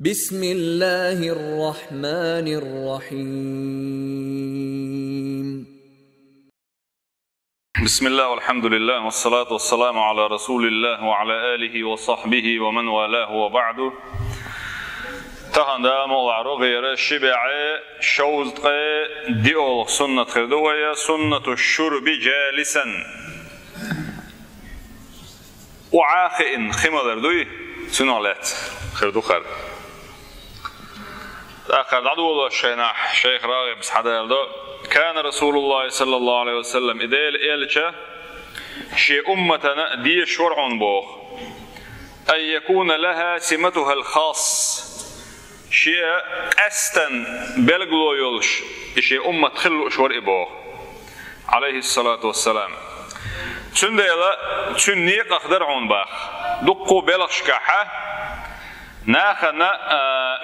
بسم الله الرحمن الرحيم. بسم الله والحمد لله والصلاة والسلام على رسول الله وعلى آله وصحبه ومن والاه وبعد. تهندا مولعرو غير شبعي شوزق ديول سنة خردوية سنة الشرب جالسا وعاخئ خمالر دوي سنالات خردو خرد آخر عدو الشيناح شيخ راغب سحدالدو كان رسول الله صلى الله عليه وسلم إديل إلشة شيء أمتنا دي شرع بوخ أن يكون لها سمتها الخاص شيء أستن بلغلو يلش شيء أمة خلو شور إبوخ عليه الصلاة والسلام تنديلا تنيق أخدر عن باخ دقو بلغشكاحة ناخنا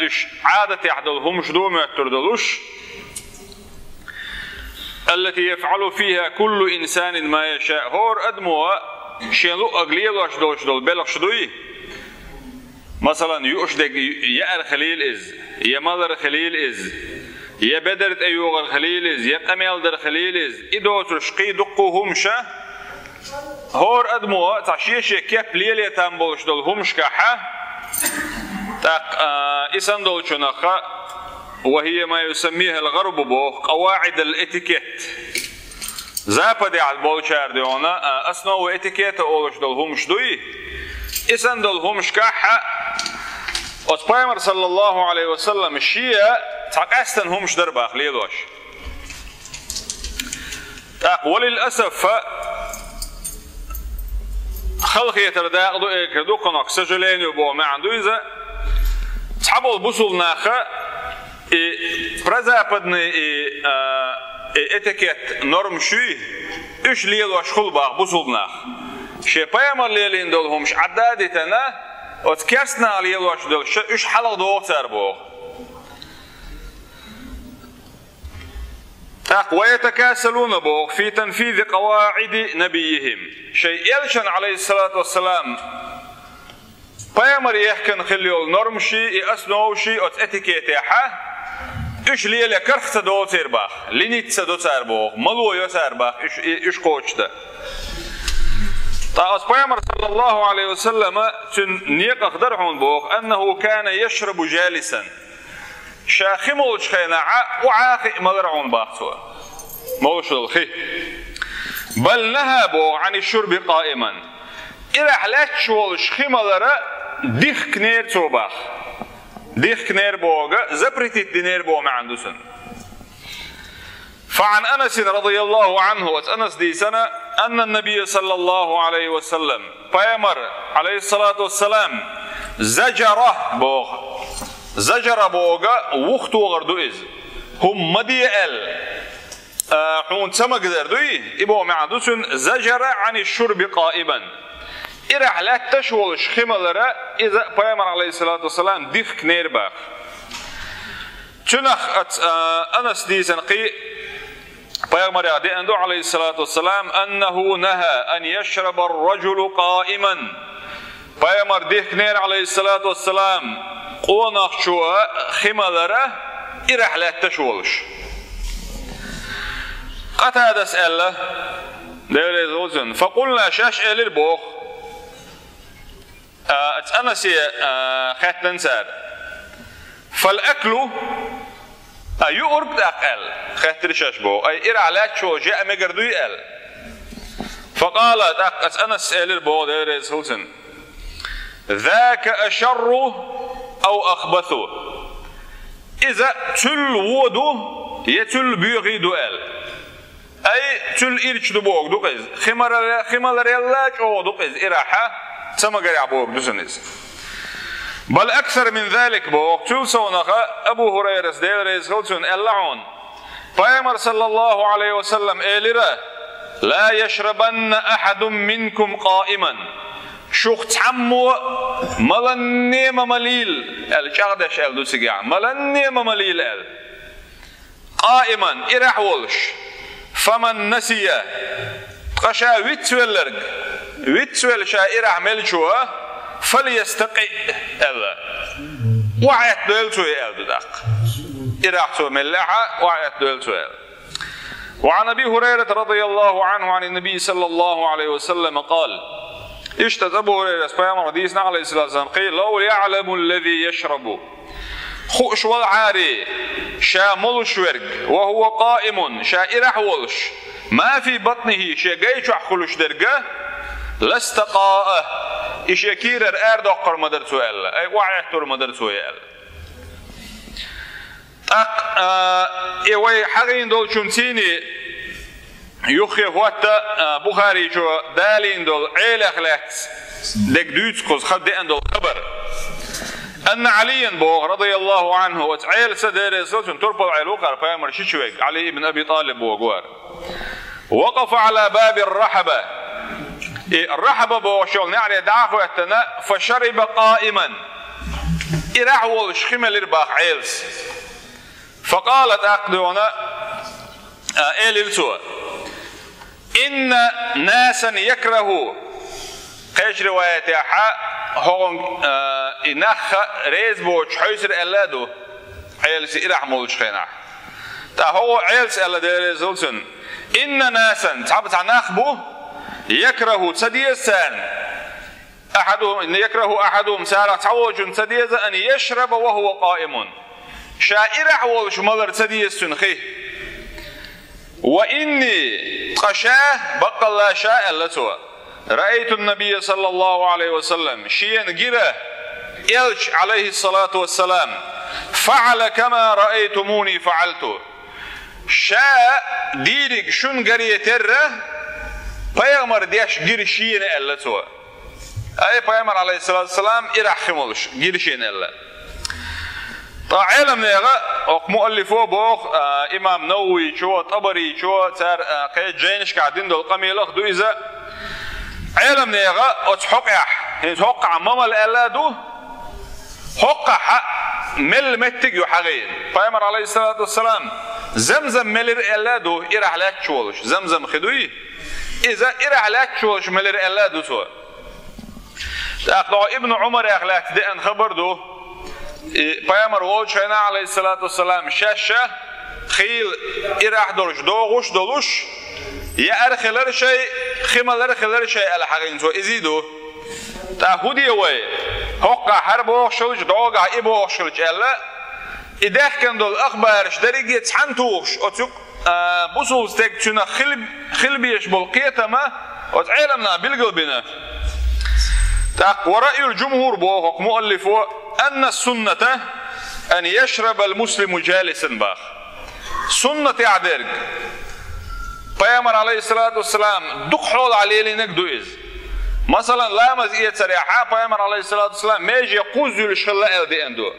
إش عادة يحدلهم شدوم يتردلوش التي يفعل فيها كل إنسان ما يشاء هور أدموا شيلو أغليل وشدول بلغ شدوي مثلا يؤشدق يأر خليل إز يمالر خليل إز يبدرت أيوغ الخليل إز يقميل در خليل إز إدو ترشقي دقوهم شا هور أدموا تعشيش يكيب ليل يتنبول شدولهم شكاحة تاق إسان دول شنخا وهي ما يسميها الغرب بو قواعد الاتيكيت زابدي على البولشار ديونا أسنو اتيكيت أولش دولهم شدوي إسان دولهم شكاحة وصبايمر صلى الله عليه وسلم الشيء تاقستن هم شدرباخ ليدوش تاق وللأسف خلقي يترداقدو إيكردو قناق سجلين يبو ما عنده إذا تحبوا البصول ناخا برزابدني اتيكيت نورم شوي إيش ليلو أشخل باق بصول ناخ شي بايمر ليلين دولهمش عدادتنا وتكسنا ليلو أشدول إيش حلق دوغ تربوغ ويتكاسلون بوغ في تنفيذ قواعد نبيهم شيء يلشن عليه الصلاة والسلام بايمر يحكن خليول نورمشي أسنوشي أت اتيكيتيحة إيش ليلة كرخت دو ترباخ لينيت دو تربوغ ملو يو ترباخ إيش قوشته تاس بايمر صلى الله عليه وسلم نيق أخدرهم بوغ أنه كان يشرب جالسا شاخمول شخيناعة وعاخي مغرعون باختوا موش الخي بل نهابوا عن الشرب قائما إذا حلات شوال شخيمالرا ديخ كنير توباخ ديخ كنير بوغا زبرتي الدينير بوغ ما عندوسن فعن أنس رضي الله عنه وأنس دي سنة أن النبي صلى الله عليه وسلم بايمر عليه الصلاة والسلام زجره بوغ زجر بوغا وقتو غردو إز هم مديئل حون سمق دردوي إبو معدوسن زجر عن الشرب قائما إرح لا تشول شخمالرا إذا بيامر عليه الصلاة والسلام ديخ كنير باخ تنخ أنس دي سنقي بيامر يعدي عليه الصلاة والسلام أنه نهى أن يشرب الرجل قائما بيامر ديخ كنير عليه الصلاة والسلام قوناق شوى خمالرا إرح لا تشولش قتادة سأله دير فقلنا شاش إلي البوخ أتأنسي خاتن سار فالأكل يقرب أقل خاتر شاش بو أي إرع لا شو جاء مقردو يقل فقال أتأنس إلي البوخ دير ذاك أشر أو أخبثه إذا تل وودو يتل بيغي دوال أي تل إرش دبوغ دوقز خمال ريالاج أو دوقز إراحة سمقر يعبوغ دوسنز بل أكثر من ذلك بوغ تل سونخا أبو هريرة ديل ريز خلصون اللعون فأمر صلى الله عليه وسلم إليرا لا يشربن أحد منكم قائما شوخ تعمو ملني ممليل الشغدش ال دوسيغا ملني ممليل ال قائما إراح ولش فمن نسي قشا ويتسولر شا إراح ملشوا فليستقي الله وعيت دول سؤال دق إراح سو ملحة وعيت دول سؤال. وعن أبي هريرة رضي الله عنه عن النبي صلى الله عليه وسلم قال اشتد أبو هريرة سبحانه رديسنا عليه الصلاة والسلام قيل لو يعلم الذي يشرب خوش والعاري شا ملش ورق وهو قائم شا إراح ولش ما في بطنه شا جيش أحخلش درجة لاستقاء إيش يكير أردقر مدر سؤال أي وعيتر مدر سؤال إيوه حقين دول شنتيني يخي هوتا بخاري شو دالين دول عيلة خلات دك دوتس قص خد دول خبر أن عليا بوغ رضي الله عنه وتعيل سدير سلسل تربط عيلوكار فيامر شيشويك علي بن أبي طالب وغوار وقف على باب الرحبة الرحبة بوغ شغل يعني دعاكو اتنا فشرب قائما إراح ولش خمل إرباح عيلس فقالت أقدونا إلسوا إن ناسا يكره قيش رواية حا هون إنخ ريز بوش حيسر ألادو عيلس إراح مولش خيناح تا هو عيلس ألادو ريزولسن إن ناسا تعبت عن أخبو يكره تسديسان أحدهم إن يكره أحدهم سارة تعوج تسديس أن يشرب وهو قائم شائر حول ملر تديسن خي وإني قشاه بقى الله شاء لتوا رأيت النبي صلى الله عليه وسلم شيئا جرا إلش عليه الصلاة والسلام فعل كما رأيتموني فعلت شاء ديرك شن جري تره بيغمر ديش جري شيئا لتوا أي بيغمر عليه الصلاة والسلام إرحمولش جري شيئا لتوا علم نيغا مؤلفو بوخ امام نووي شو طبري شو تار قيد جينش قاعدين دول قميلخ دو اذا علم نيغا اتحقح يتوقع ممل الادو حقح مل متج يحغين فامر عليه الصلاه والسلام زمزم ملر الادو ارحلات شولش زمزم خدوي اذا ارحلات شولش ملر الادو سو تاخذ ابن عمر اخلاق دي ان خبر دو پیامبر وجهنا عليه الصلاة والسلام شاشة خيل إراح دولش دوغوش دولش يا أرخلر شيء خمل أرخلر شيء على حقين سو إزيدو تأخذي وين هقع حرب وشلش دوغا إبو وشلش ألا إذا كان دول أخبار شدريجة حنتوش أتوك بوصل ستك تنا خلبيش بالقية ما وتعلمنا بالقلبنا ورأي الجمهور بوغ مؤلفو أن السنة أن يشرب المسلم جالسا باخ سنة عدرق پیامبر عليه الصلاة والسلام دق حول عليه لنك دوئز مثلا لا مزئية سريحة پیامبر عليه الصلاة والسلام ميجي يقوز الشلاء دي اندو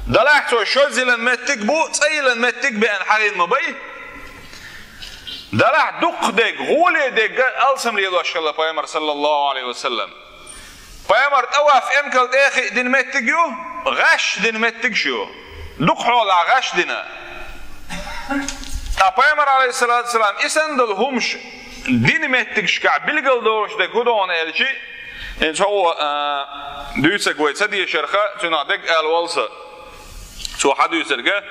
دلحتو شلزلا متك بو تسيلا متك بأن حقين مبي دلح دق دق غولي دق ألسم ليدو الشلاء پیامبر صلى الله عليه وسلم پیامبر تواف امکل داخل دین متجو غش دین متجشو دق حول غش دینا پیامبر علیه الصلاة والسلام اسندل همش دین متجش که بالقل دورش ده کدوم الچی این هو دویسه قوی سدی شرخه تنادق الوالسه تو حدو سرگه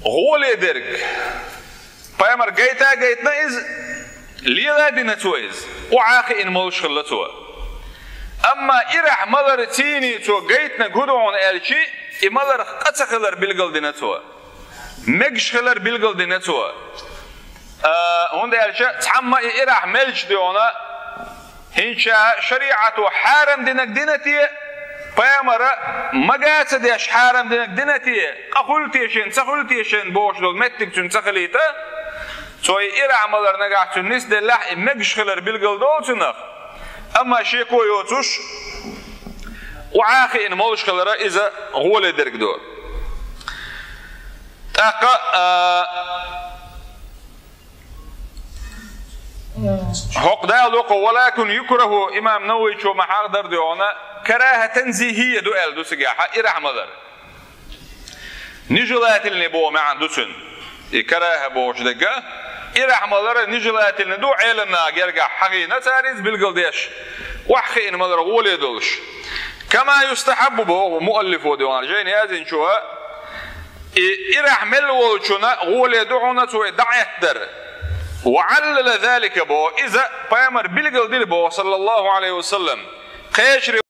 غولی درگ پیامبر گیتنا از ليلا دينتويز وعاقي إن ملش خلتوا أما إرح ملر تيني تو جيتنا جودون ألشي إملر قتخلر بالقل دينتوا مجش خلر بالقل دينتوا هون ده ألشي تحمى إرح ملش ديونا هنشا شريعة حارم دينك دينتي فيامر مجاز ديش حارم دينك دينتي قلتيشن سخلتيشن بوش دول متك تنسخليته سوي إرع ملر نجاح تنس دلح مجش خلر بالقل دوتنخ أما شيء كويوتوش وعاقي إن مولش خلر إذا غول درك دور تاقا حق دالوق ولكن يكره إمام نووي شو محاق در ديونا كراهة تنزيهية دوال دو سجاحة إرع ملر نجلات اللي بو معن دوسن كراهة بوش دقا إرح ملر نجلات الندو علمنا يرجع حقينا تاريز بالقلديش وحقي إن ملر غولي دولش كما يستحب به مؤلف وديوان جيني أذن شوها إرحمل وشنا غول يدعونا سوى دعيتر وعلل ذلك به إذا بيامر بلغل دل به صلى الله عليه وسلم قيشر